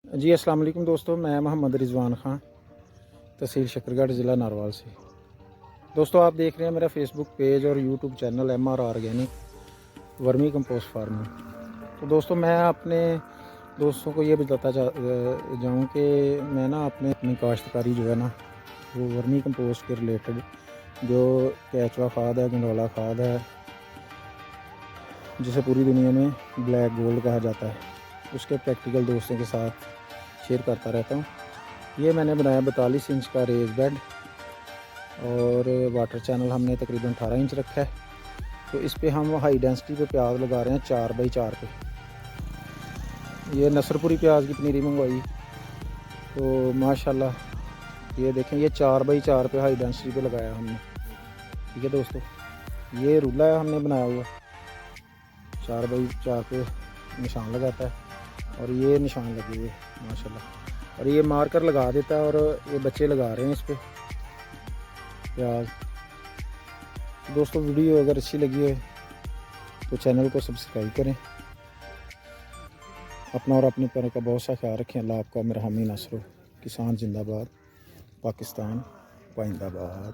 जी अस्सलाम वालेकुम दोस्तों, मैं मोहम्मद रिजवान ख़ान, तहसील शकरगढ़, ज़िला नारवाल से। दोस्तों आप देख रहे हैं मेरा फेसबुक पेज और YouTube channel MR organic vermi compost farming. तो दोस्तों मैं अपने दोस्तों को ये बताता जाऊँ कि मैं ना अपनी काश्तकारी जो है ना, वो वर्मी कंपोस्ट के रिलेटेड जो केचुआ खाद है, गंडोला खाद है, जिसे पूरी दुनिया में ब्लैक गोल्ड कहा जाता है, उसके प्रैक्टिकल दोस्तों के साथ शेयर करता रहता हूँ। ये मैंने बनाया 42 इंच का रेज बेड और वाटर चैनल हमने तकरीबन 18 इंच रखा है। तो इस पे हम हाई डेंसिटी पे प्याज लगा रहे हैं 4 बाई 4 पे। ये नसरपुरी प्याज की पनीरी मंगवाई, तो माशाल्लाह ये देखें, ये 4 बाई 4 पे हाई डेंसिटी पे लगाया हमने। ठीक है दोस्तों, ये रूला है हमने बनाया हुआ, 4 बाई 4 पे निशान लगाता है और ये निशान लगे हुए माशाल्लाह, और ये मार्कर लगा देता है और ये बच्चे लगा रहे हैं इस पे प्याज। दोस्तों वीडियो अगर अच्छी लगी है तो चैनल को सब्सक्राइब करें। अपना और अपने पैरों का बहुत सा ख्याल रखें। अल्लाह आपका मेरा हामी नासर हो। किसान जिंदाबाद, पाकिस्तान पाइंदाबाद।